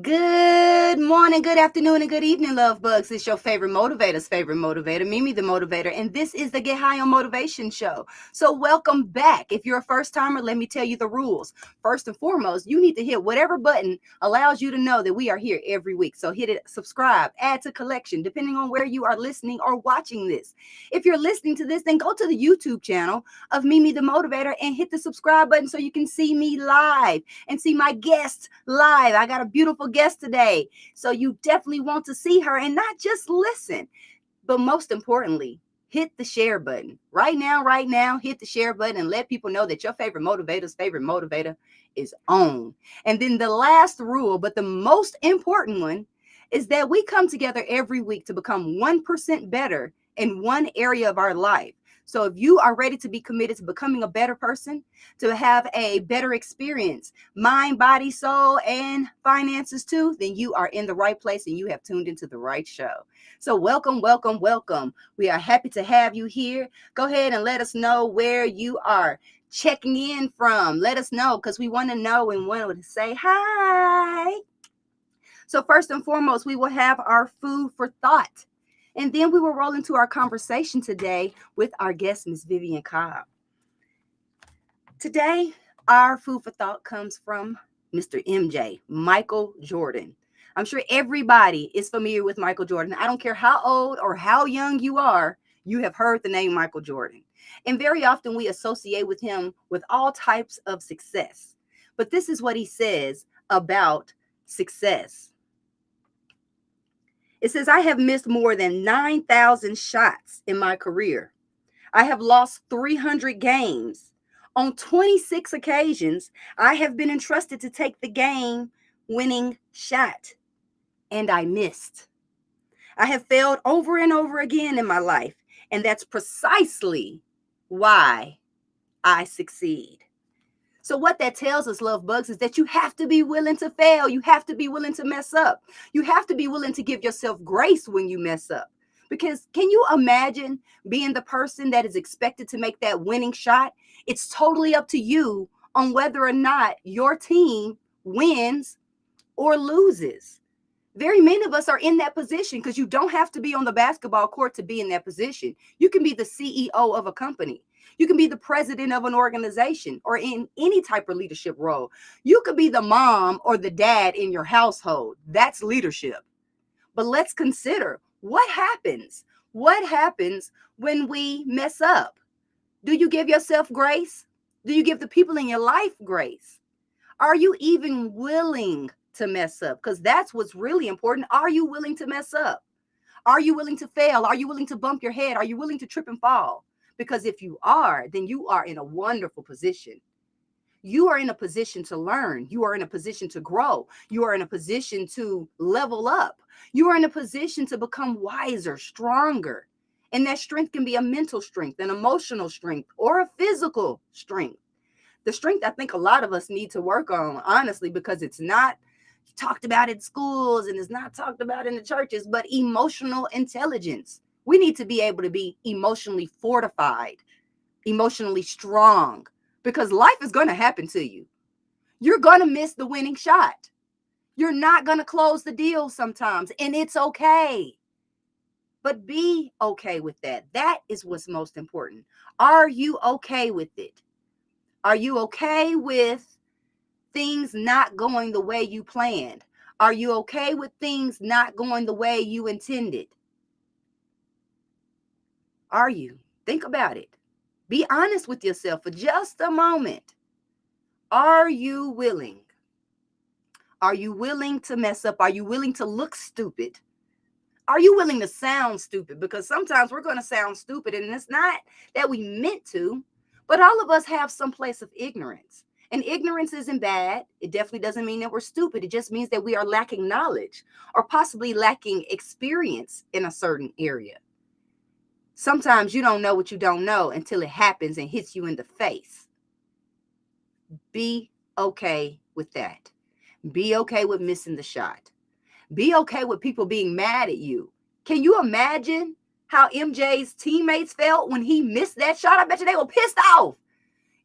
Good morning, good afternoon, and good evening, love bugs. It's your favorite motivator, Mimi the Motivator, and this is the Get High on Motivation show. So welcome back. If you're a first timer, let me tell you the rules. First and foremost, you need to hit whatever button allows you to know that we are here every week. So hit it, subscribe, add to collection, depending on where you are listening or watching this. If you're listening to this, then go to the YouTube channel of Mimi the Motivator and hit the subscribe button so you can see me live and see my guests live. I got a beautiful guest today, so you definitely want to see her and not just listen. But most importantly, hit the share button right now, hit the share button and let people know that your favorite motivator is on. And then the last rule, but the most important one, is that we come together every week to become 1% better in one area of our life. So if you are ready to be committed to becoming a better person, to have a better experience, mind, body, soul, and finances too, then you are in the right place and you have tuned into the right show. So welcome. We are happy to have you here. Go ahead and let us know where you are checking in from. Let us know because we want to know and want to say hi. So first and foremost, we will have our food for thought. And then we will roll into our conversation today with our guest, Miss Vivian Cobb. Today, our food for thought comes from Mr. MJ, Michael Jordan. I'm sure everybody is familiar with Michael Jordan. I don't care how old or how young you are, you have heard the name Michael Jordan. And very often we associate with him with all types of success. But this is what he says about success. It says, I have missed more than 9,000 shots in my career. I have lost 300 games. On 26 occasions, I have been entrusted to take the game-winning shot, and I missed. I have failed over and over again in my life, and that's precisely why I succeed. So what that tells us, love bugs, is that you have to be willing to fail. You have to be willing to mess up. You have to be willing to give yourself grace when you mess up. Because can you imagine being the person that is expected to make that winning shot? It's totally up to you on whether or not your team wins or loses. Very many of us are in that position because you don't have to be on the basketball court to be in that position. You can be the CEO of a company. You can be the president of an organization or in any type of leadership role. You could be the mom or the dad in your household. That's leadership. But let's consider what happens. What happens when we mess up? Do you give yourself grace? Do you give the people in your life grace? Are you even willing to mess up? Because that's what's really important. Are you willing to mess up? Are you willing to fail? Are you willing to bump your head? Are you willing to trip and fall? Because if you are, then you are in a wonderful position. You are in a position to learn. You are in a position to grow. You are in a position to level up. You are in a position to become wiser, stronger. And that strength can be a mental strength, an emotional strength, or a physical strength. The strength I think a lot of us need to work on, honestly, because it's not talked about in schools and it's not talked about in the churches, but emotional intelligence. We need to be able to be emotionally fortified, emotionally strong, because life is going to happen to you. You're going to miss the winning shot. You're not going to close the deal sometimes, and it's okay. But be okay with that. That is what's most important. Are you okay with it? Are you okay with things not going the way you planned? Are you okay with things not going the way you intended? Are you? Think about it. Be honest with yourself for just a moment. Are you willing? Are you willing to mess up? Are you willing to look stupid? Are you willing to sound stupid? Because sometimes we're going to sound stupid, and it's not that we meant to, but all of us have some place of ignorance. And ignorance isn't bad. It definitely doesn't mean that we're stupid. It just means that we are lacking knowledge or possibly lacking experience in a certain area. Sometimes you don't know what you don't know until it happens and hits you in the face. Be okay with that. Be okay with missing the shot. Be okay with people being mad at you. Can you imagine how MJ's teammates felt when he missed that shot? I bet you they were pissed off,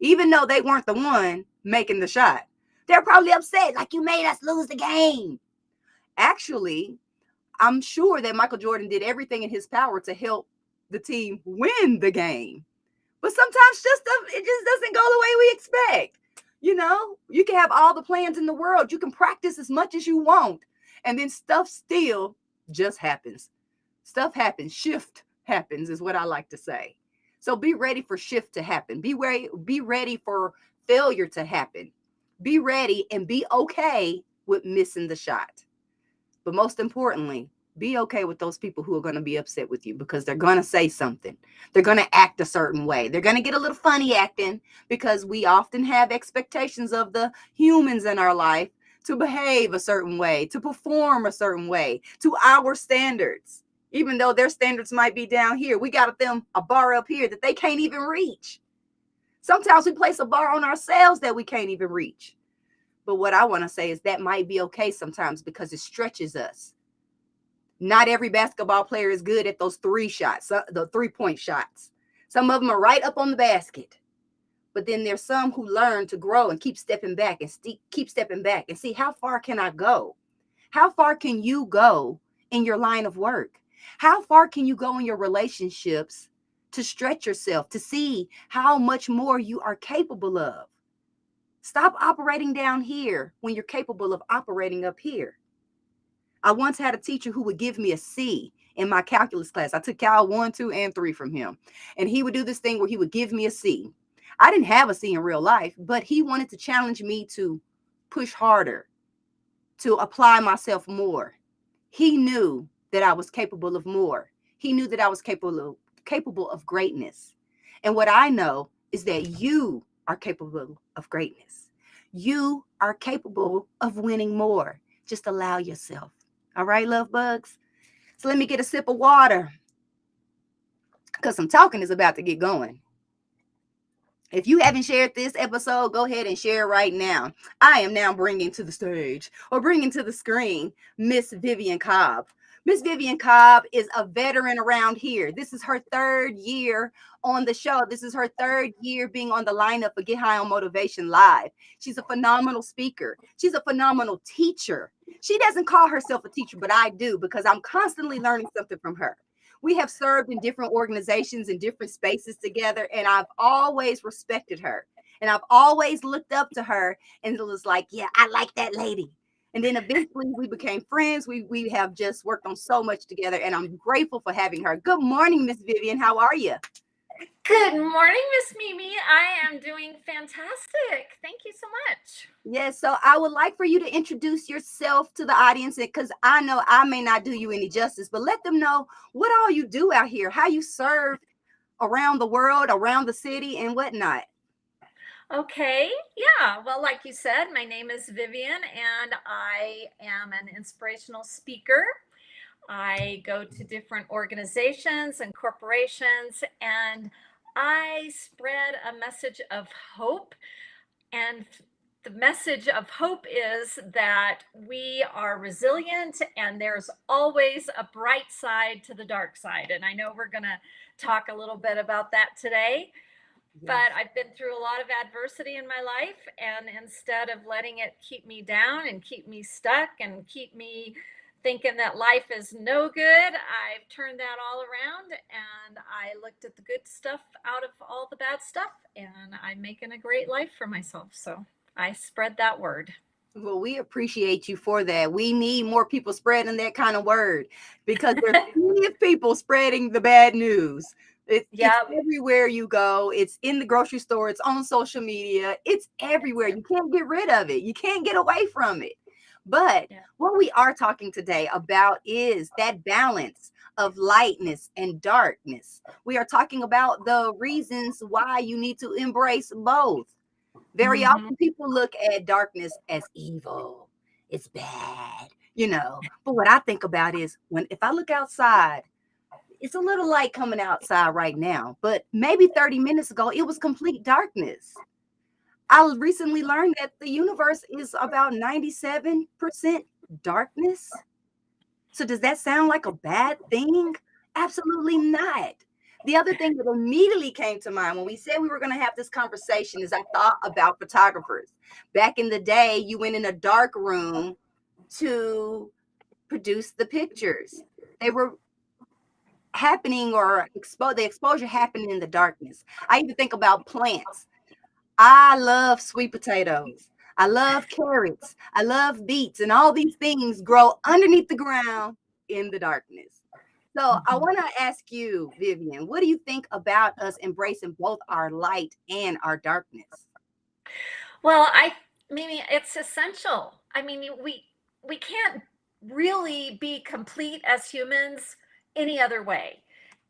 even though they weren't the one making the shot. They're probably upset, like, you made us lose the game. Actually, I'm sure that Michael Jordan did everything in his power to help the team win the game. But sometimes it just doesn't go the way we expect. You can have all the plans in the world. You can practice as much as you want. And then stuff still just happens. Stuff happens. Shift happens is what I like to say. So be ready for shift to happen. Be ready for failure to happen. Be ready and be okay with missing the shot. But most importantly, be okay with those people who are going to be upset with you because they're going to say something. They're going to act a certain way. They're going to get a little funny acting because we often have expectations of the humans in our life to behave a certain way, to perform a certain way, to our standards. Even though their standards might be down here, we got them a bar up here that they can't even reach. Sometimes we place a bar on ourselves that we can't even reach. But what I want to say is that might be okay sometimes because it stretches us. Not every basketball player is good at those 3 shots, the 3-point shots. Some of them are right up on the basket. But then there's some who learn to grow and keep stepping back and keep stepping back and see, how far can I go? How far can you go in your line of work? How far can you go in your relationships to stretch yourself, to see how much more you are capable of? Stop operating down here when you're capable of operating up here. I once had a teacher who would give me a C in my calculus class. I took Cal 1, 2, and 3 from him. And he would do this thing where he would give me a C. I didn't have a C in real life, but he wanted to challenge me to push harder, to apply myself more. He knew that I was capable of more. He knew that I was capable of greatness. And what I know is that you are capable of greatness. You are capable of winning more. Just allow yourself. All right, love bugs? So let me get a sip of water because some talking is about to get going. If you haven't shared this episode, go ahead and share right now. I am now bringing to the stage or bringing to the screen Miss Vivian Cobb. Miss Vivian Cobb is a veteran around here. This is her 3rd year on the show. This is her 3rd year being on the lineup for Get High on Motivation Live. She's a phenomenal speaker. She's a phenomenal teacher. She doesn't call herself a teacher, but I do because I'm constantly learning something from her. We have served in different organizations and different spaces together, and I've always respected her. And I've always looked up to her, and it was like, yeah, I like that lady. And then eventually we became friends. We have just worked on so much together, and I'm grateful for having her. Good morning, Miss Vivian. How are you? Good morning, Miss Mimi. I am doing fantastic. Thank you so much. Yes, so I would like for you to introduce yourself to the audience because I know I may not do you any justice, but let them know what all you do out here, how you serve around the world, around the city, and whatnot. Okay, yeah. Well, like you said, my name is Vivian, and I am an inspirational speaker. I go to different organizations and corporations, and I spread a message of hope. And the message of hope is that we are resilient and there's always a bright side to the dark side. And I know we're going to talk a little bit about that today. But I've been through a lot of adversity in my life, and instead of letting it keep me down and keep me stuck and keep me thinking that life is no good, I've turned that all around and I looked at the good stuff out of all the bad stuff, and I'm making a great life for myself. So I spread that word. Well, we appreciate you for that. We need more people spreading that kind of word because there's plenty of people spreading the bad news. It's everywhere you go. It's in the grocery store. It's on social media. It's everywhere. You can't get rid of it. You can't get away from it. But what we are talking today about is that balance of lightness and darkness. We are talking about the reasons why you need to embrace both. Very often people look at darkness as evil. It's bad, But what I think about is if I look outside, it's a little light coming outside right now, but maybe 30 minutes ago, it was complete darkness. I recently learned that the universe is about 97% darkness. So does that sound like a bad thing? Absolutely not. The other thing that immediately came to mind when we said we were going to have this conversation is I thought about photographers. Back in the day, you went in a dark room to produced the pictures. They were happening, or the exposure happening in the darkness. I even think about plants. I love sweet potatoes. I love carrots. I love beets, and all these things grow underneath the ground in the darkness. So I Mhm. want to ask you, Vivian, what do you think about us embracing both our light and our darkness? Well, maybe it's essential. I mean, we can't really be complete as humans any other way.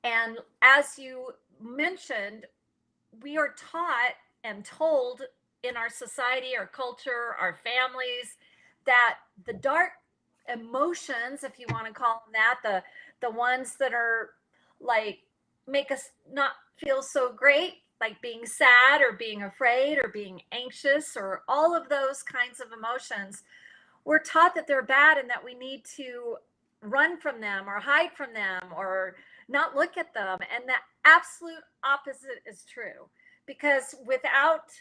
And as you mentioned, we are taught and told in our society, our culture, our families, that the dark emotions, if you want to call them that, the ones that are like make us not feel so great, like being sad or being afraid or being anxious or all of those kinds of emotions, we're taught that they're bad and that we need to run from them or hide from them or not look at them. And the absolute opposite is true. Because without,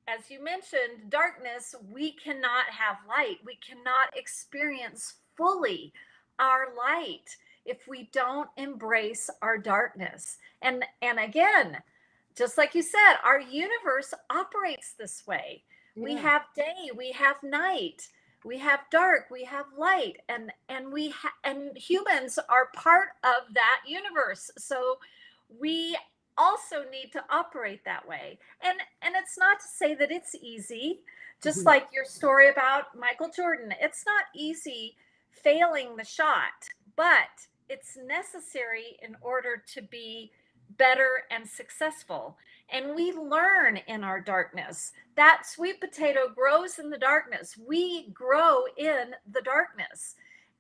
as you mentioned, darkness, we cannot have light. We cannot experience fully our light if we don't embrace our darkness. And again, just like you said, our universe operates this way. We Yeah. have day, we have night, we have dark, we have light, and humans are part of that universe. So we also need to operate that way. And it's not to say that it's easy. Just Mhm. like your story about Michael Jordan, it's not easy failing the shot, but it's necessary in order to be better and successful. And we learn in our darkness. That sweet potato grows in the darkness. We grow in the darkness.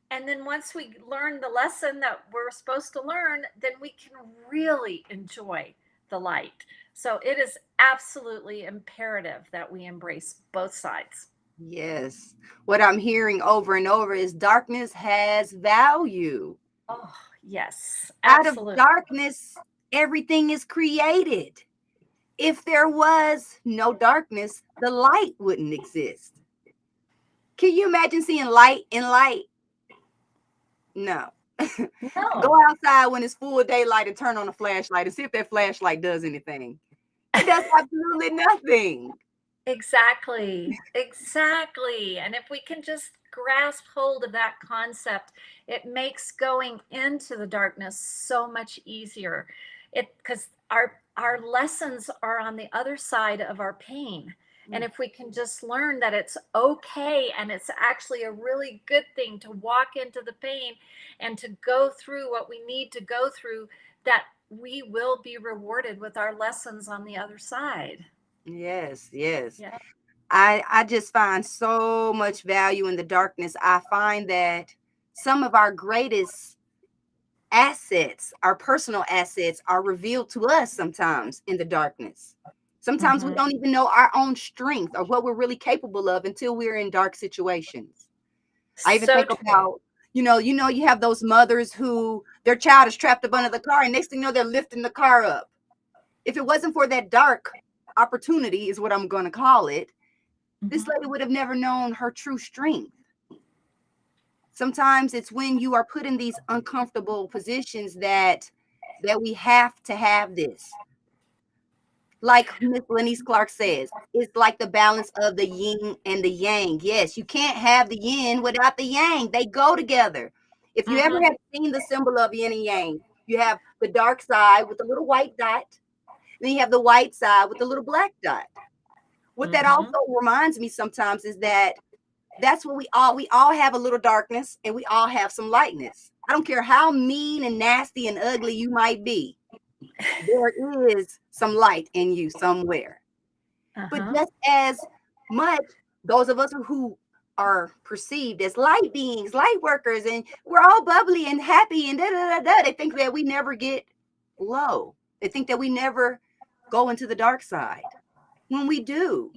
And then once we learn the lesson that we're supposed to learn, then we can really enjoy the light. So it is absolutely imperative that we embrace both sides. Yes. What I'm hearing over and over is darkness has value. Oh, yes, Out of absolutely. darkness, everything is created. If there was no darkness, the light wouldn't exist. Can you imagine seeing light in light? No. Go No, outside when it's full daylight and turn on a flashlight and see if that flashlight does anything. It does absolutely nothing. exactly, exactly. And if we can just grasp hold of that concept, it makes going into the darkness so much easier. It because our lessons are on the other side of our pain. And Mm. if we can just learn that it's okay and it's actually a really good thing to walk into the pain and to go through what we need to go through, that we will be rewarded with our lessons on the other side. Yes, yes. Yeah. I just find so much value in the darkness. I find that some of our greatest assets, our personal assets, are revealed to us sometimes in the darkness. Sometimes we Mhm. don't even know our own strength or what we're really capable of until we're in dark situations. I even So think true. about, you have those mothers who their child is trapped up under the car, and next thing you know, they're lifting the car up. If it wasn't for that dark opportunity, is what I'm going to call it, this Mhm. lady would have never known her true strength. Sometimes it's when you are put in these uncomfortable positions that we have to have this. Like Miss Lenise Clark says, it's like the balance of the yin and the yang. Yes, you can't have the yin without the yang. They go together. If you ever Mhm. have seen the symbol of yin and yang, you have the dark side with the little white dot, then you have the white side with the little black dot. What that Mhm. also reminds me sometimes is that that's what we all have a little darkness, and we all have some lightness. I don't care how mean and nasty and ugly you might be. There is some light in you somewhere. But Uh-huh. just as much, those of us who are perceived as light beings, light workers, and we're all bubbly and happy and da da da da, they think that we never get low. They think that we never go into the dark side when we do.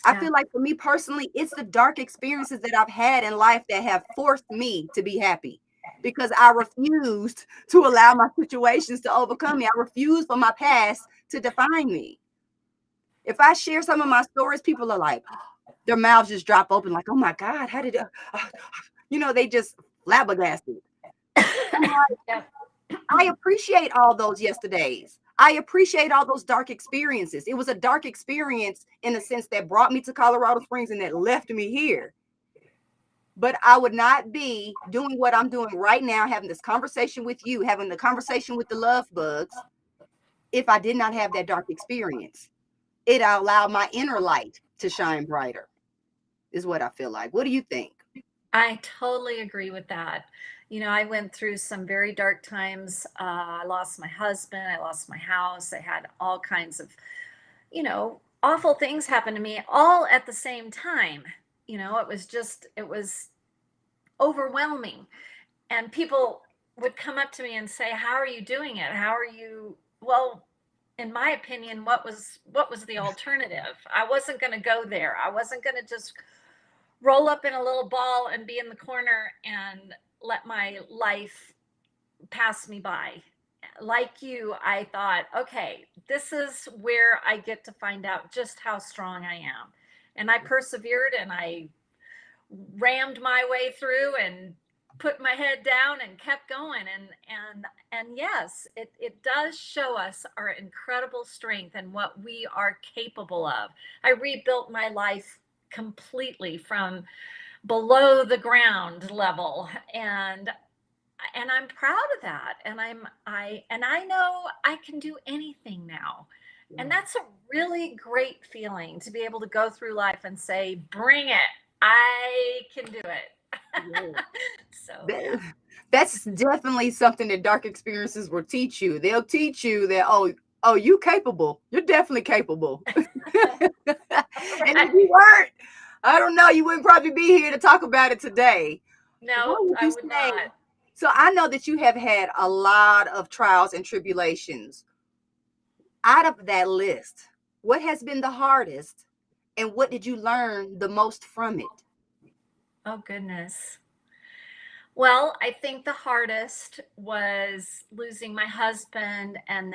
I Yeah. feel like for me personally, it's the dark experiences that I've had in life that have forced me to be happy because I refused to allow my situations to overcome me. I refused for my past to define me. If I share some of my stories, people are like, their mouths just drop open, like, oh my God, how did, they just flabbergasted. I'm like, Yep. I appreciate all those yesterdays. I appreciate all those dark experiences. It was a dark experience in a sense that brought me to Colorado Springs and that left me here. But I would not be doing what I'm doing right now, having this conversation with you, having the conversation with the love bugs, if I did not have that dark experience. It allowed my inner light to shine brighter, is what I feel like. What do you think? I totally agree with that. I went through some very dark times. I lost my husband, I lost my house, I had all kinds of, awful things happen to me all at the same time. It was overwhelming. And people would come up to me and say, "How are you doing it? How are you?" Well, in my opinion, what was the alternative? I wasn't going to go there. I wasn't going to just roll up in a little ball and be in the corner and let my life pass me by. Like you, I thought, okay, this is where I get to find out just how strong I am. And I persevered and I rammed my way through and put my head down and kept going. And yes, it does show us our incredible strength and what we are capable of. I rebuilt my life completely from below the ground level, and I'm proud of that. And I know I can do anything now. And that's a really great feeling to be able to go through life and say, "Bring it. I can do it." So, yeah. That's definitely something that dark experiences will teach you. They'll teach you that, oh, you capable. You're definitely capable. And if you Right. weren't, I don't know, you wouldn't probably be here to talk about it today. No, What would I you would say? not. So I know that you have had a lot of trials and tribulations. Out of that list, what has been the hardest and what did you learn the most from it? Oh, goodness. Well, I think the hardest was losing my husband and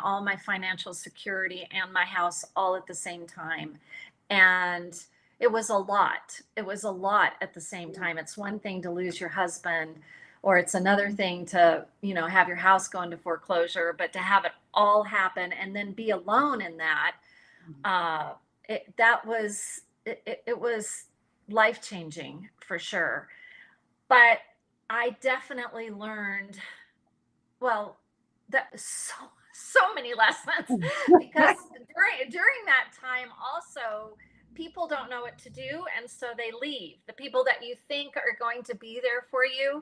all my financial security and my house all at the same time. And it was a lot. It was a lot at the same time. It's one thing to lose your husband, or it's another thing to, have your house go into foreclosure, but to have it all happen and then be alone in that, uh, it was life changing for sure. But I definitely learned, well, that so many lessons, because during that time also, people don't know what to do, and so they leave. The people that you think are going to be there for you,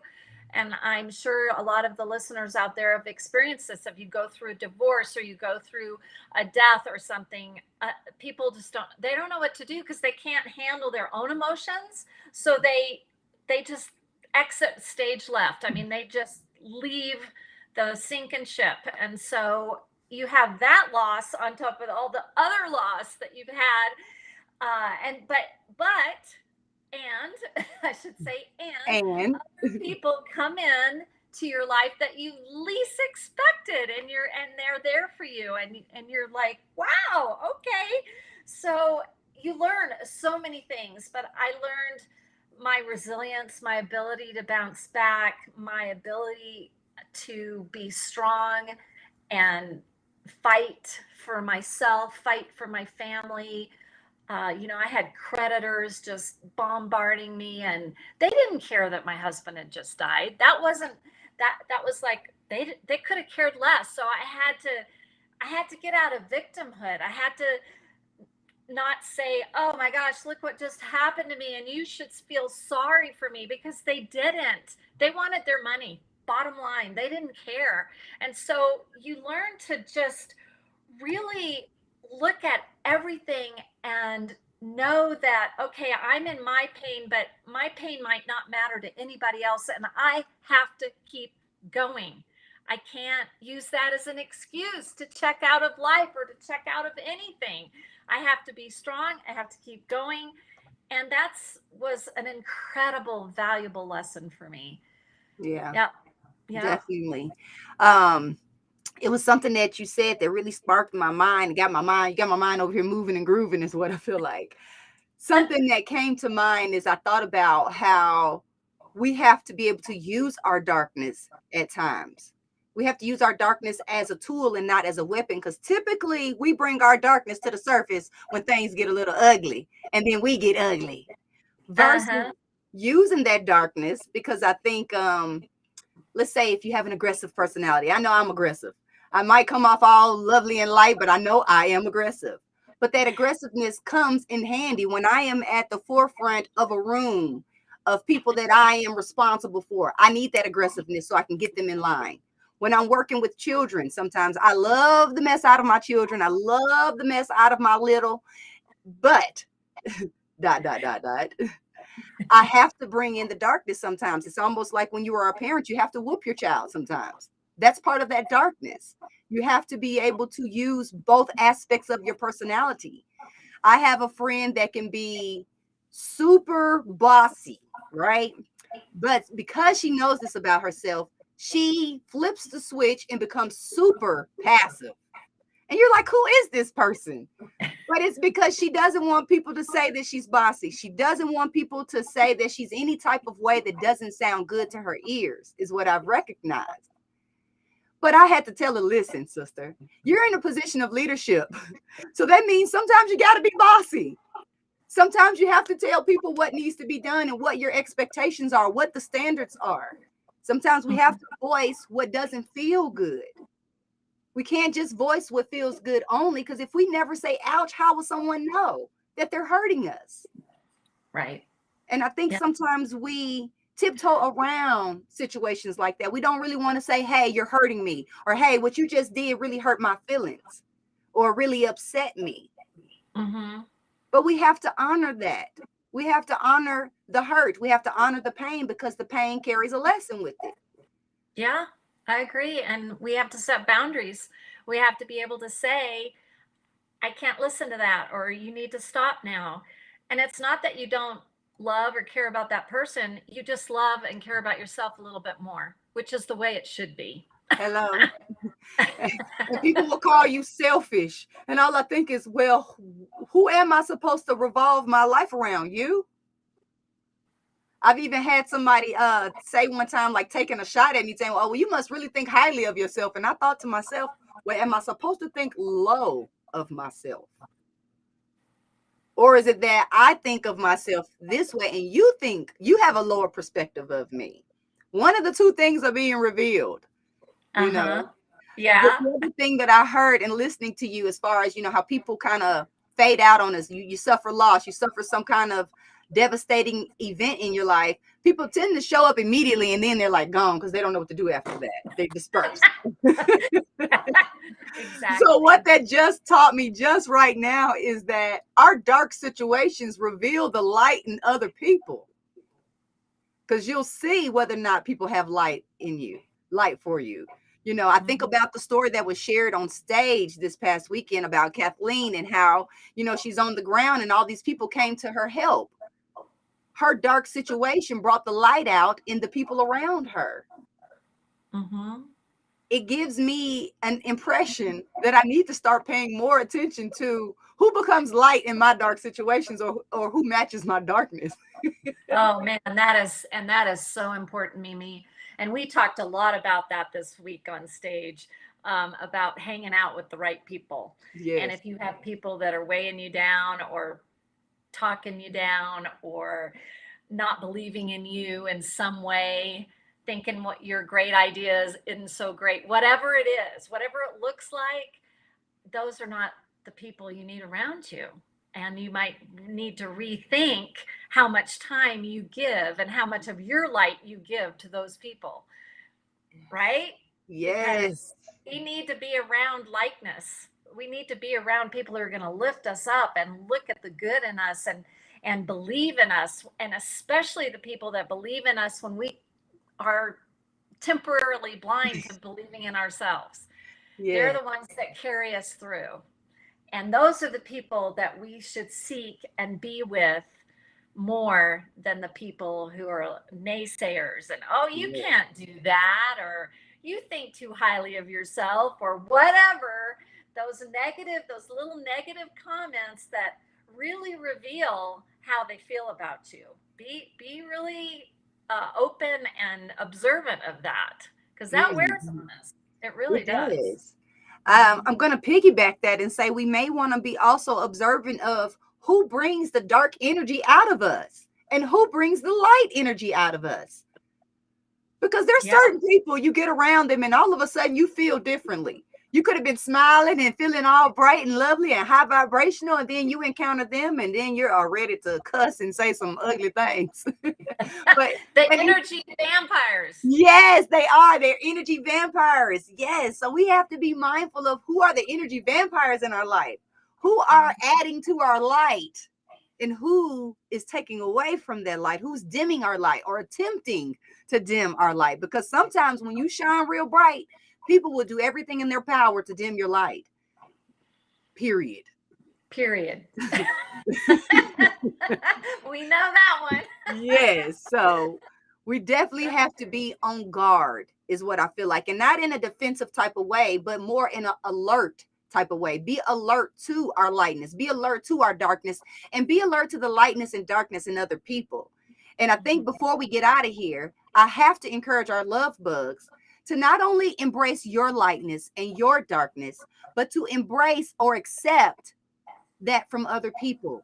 and I'm sure a lot of the listeners out there have experienced this. If you go through a divorce or you go through a death or something, people just don't know what to do because they can't handle their own emotions. So they just exit stage left. I mean, they just leave the sinking ship. And so you have that loss on top of all the other loss that you've had. But and I should say, and And other people come in to your life that you least expected, and they're there for you, and you're like, wow, okay. So you learn so many things, but I learned my resilience, my ability to bounce back, my ability to be strong and fight for myself, fight for my family. I had creditors just bombarding me, and they didn't care that my husband had just died. That was like they could have cared less. So I had to get out of victimhood. I had to not say, "Oh my gosh, look what just happened to me, and you should feel sorry for me," because they didn't. They wanted their money. Bottom line, they didn't care. And so you learn to just really look at everything and know that, okay, I'm in my pain, but my pain might not matter to anybody else, and I have to keep going. I can't use that as an excuse to check out of life or to check out of anything. I have to be strong, I have to keep going. And that's was an incredible valuable lesson for me. yeah, Yep. Yep. definitely. It was something that you said that really sparked my mind, got my mind over here moving and grooving is what I feel like. Something that came to mind is I thought about how we have to be able to use our darkness at times. We have to use our darkness as a tool and not as a weapon, because typically we bring our darkness to the surface when things get a little ugly, and then we get ugly, versus Uh-huh. using that darkness. Because I think, let's say if you have an aggressive personality, I know I'm aggressive. I might come off all lovely and light, but I know I am aggressive. But that aggressiveness comes in handy when I am at the forefront of a room of people that I am responsible for. I need that aggressiveness so I can get them in line. When I'm working with children, sometimes I love the mess out of my children. I love the mess out of my little, but dot, dot, dot, dot. I have to bring in the darkness sometimes. It's almost like when you are a parent, you have to whoop your child sometimes. That's part of that darkness. You have to be able to use both aspects of your personality. I have a friend that can be super bossy, right? But because she knows this about herself, she flips the switch and becomes super passive. And you're like, who is this person? But it's because she doesn't want people to say that she's bossy. She doesn't want people to say that she's any type of way that doesn't sound good to her ears, is what I've recognized. But I had to tell her, listen, sister, you're in a position of leadership. So that means sometimes you got to be bossy. Sometimes you have to tell people what needs to be done and what your expectations are, what the standards are. Sometimes we have to voice what doesn't feel good. We can't just voice what feels good only, because if we never say ouch, how will someone know that they're hurting us? Right. And I think Yeah. sometimes we tiptoe around situations like that. We don't really want to say, hey, you're hurting me, or hey, what you just did really hurt my feelings or really upset me. Mm-hmm. But we have to honor that. We have to honor the hurt. We have to honor the pain, because the pain carries a lesson with it. Yeah, I agree. And we have to set boundaries. We have to be able to say, I can't listen to that, or you need to stop now. And it's not that you don't love or care about that person, you just love and care about yourself a little bit more, which is the way it should be. Hello. And people will call you selfish. And all I think is, well, who am I supposed to revolve my life around? You? I've even had somebody say one time, like taking a shot at me, saying, oh, well, you must really think highly of yourself. And I thought to myself, well, am I supposed to think low of myself? Or is it that I think of myself this way and you think you have a lower perspective of me? One of the two things are being revealed, you Uh-huh. know. The Yeah. other thing that I heard in listening to you, as far as, how people kind of fade out on us, you suffer loss, you suffer some kind of devastating event in your life. People tend to show up immediately and then they're like gone because they don't know what to do after that. They disperse. So what Exactly. that just taught me just right now is that our dark situations reveal the light in other people, because you'll see whether or not people have light for you. I think Mhm. about the story that was shared on stage this past weekend about Kathleen, and how, she's on the ground and all these people came to her help. Her dark situation brought the light out in the people around her. Mhm. It gives me an impression that I need to start paying more attention to who becomes light in my dark situations, or who matches my darkness. Oh man, that is so important, Mimi. And we talked a lot about that this week on stage, about hanging out with the right people. And Yes. if you have people that are weighing you down or talking you down or not believing in you in some way, thinking what your great ideas isn't so great, whatever it is, whatever it looks like, those are not the people you need around you. And you might need to rethink how much time you give and how much of your light you give to those people, right? Because Yes. we need to be around likeness. We need to be around people who are going to lift us up and look at the good in us and believe in us, and especially the people that believe in us when we are temporarily blind to believing in ourselves. They're Yeah. the ones that carry us through. And those are the people that we should seek and be with more than the people who are naysayers and, oh, you Yeah. can't do that, or you think too highly of yourself, or whatever. Those little negative comments that really reveal how they feel about you. Be really open and observant of that, because that wears Mhm. on us. It really It does. does. I'm going to piggyback that and say we may want to be also observant of who brings the dark energy out of us and who brings the light energy out of us. Because there's Yeah. certain people you get around them and all of a sudden you feel differently. You could have been smiling and feeling all bright and lovely and high vibrational, and then you encounter them and then you're all ready to cuss and say some ugly things. but The and energy vampires. Yes, they are. They're energy vampires. Yes. So we have to be mindful of who are the energy vampires in our life, who are adding to our light, and who is taking away from that light, who's dimming our light or attempting to dim our light. Because sometimes when you shine real bright, people will do everything in their power to dim your light. Period. Period. We know that one. Yes. So we definitely have to be on guard, is what I feel like. And not in a defensive type of way, but more in an alert type of way. Be alert to our lightness, be alert to our darkness, and be alert to the lightness and darkness in other people. And I think before we get out of here, I have to encourage our love bugs to not only embrace your lightness and your darkness, but to embrace or accept that from other people.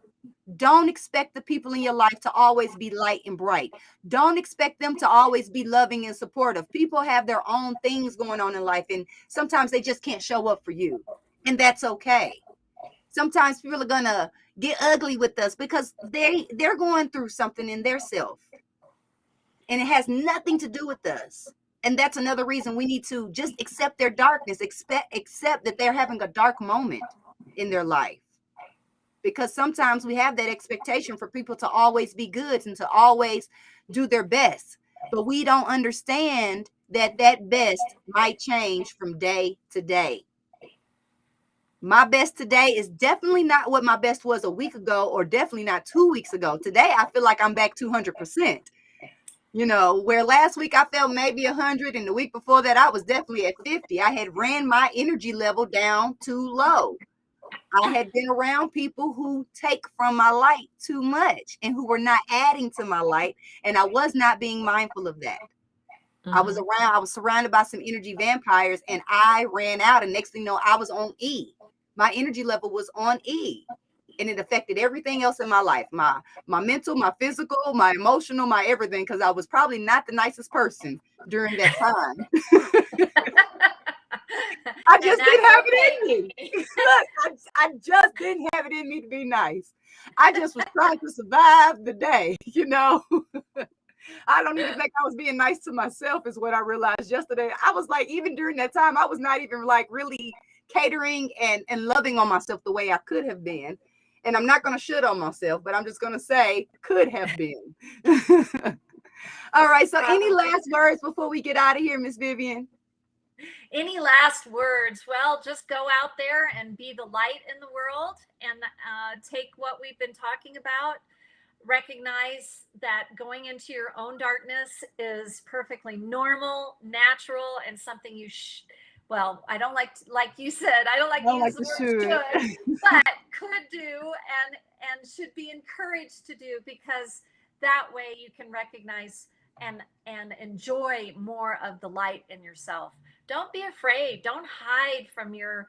Don't expect the people in your life to always be light and bright. Don't expect them to always be loving and supportive. People have their own things going on in life, and sometimes they just can't show up for you. And that's okay. Sometimes people are gonna get ugly with us because they're going through something in their self. And it has nothing to do with us. And that's another reason we need to just accept their darkness, accept that they're having a dark moment in their life, because sometimes we have that expectation for people to always be good and to always do their best, but we don't understand that that best might change from day to day. My best today is definitely not what my best was a week ago, or definitely not 2 weeks ago. Today I feel like I'm back 200%. Where last week I felt maybe 100, and the week before that I was definitely at 50. I had ran my energy level down too low. I had been around people who take from my light too much and who were not adding to my light. And I was not being mindful of that. I was surrounded by some energy vampires, and I ran out. And next thing you know, I was on E. My energy level was on E. And it affected everything else in my life, my mental, my physical, my emotional, my everything, because I was probably not the nicest person during that time. I And just didn't that's have okay. it in me. Look, I just didn't have it in me to be nice. I just was trying to survive the day, I don't even think I was being nice to myself, is what I realized yesterday. I was like, even during that time, I was not even like really catering and loving on myself the way I could have been. And I'm not going to shit on myself, but I'm just going to say could have been. All right. So any Probably. last words before we get out of here, Miss Vivian? Any last words? Well, just go out there and be the light in the world, and take what we've been talking about. Recognize that going into your own darkness is perfectly normal, natural, and something well, I don't like you said, I don't like I to don't use like the to word should. should, but could do, and should be encouraged to do, because that way you can recognize and enjoy more of the light in yourself. Don't be afraid. Don't hide from your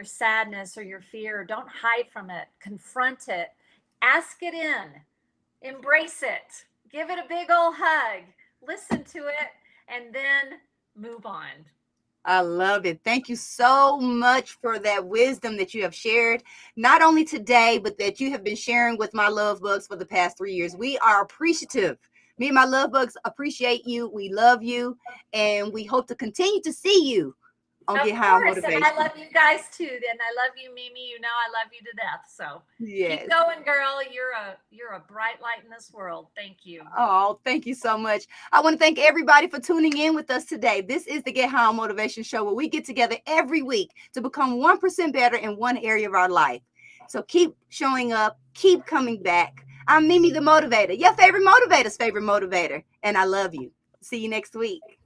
sadness or your fear. Don't hide from it. Confront it. Ask it in. Embrace it. Give it a big old hug. Listen to it, and then move on. I love it. Thank you so much for that wisdom that you have shared, not only today, but that you have been sharing with my love bugs for the past 3 years. We are appreciative. Me and my love bugs appreciate you. We love you, and we hope to continue to see you on Of Get High course, and I Motivation. love you guys too. And I love you, Mimi. You know I love you to death. So keep Yes. going, girl. You're a bright light in this world. Thank you. Oh, thank you so much. I want to thank everybody for tuning in with us today. This is the Get High Motivation Show, where we get together every week to become 1% better in one area of our life. So keep showing up, keep coming back. I'm Mimi the Motivator, your favorite motivator's favorite motivator, and I love you. See you next week.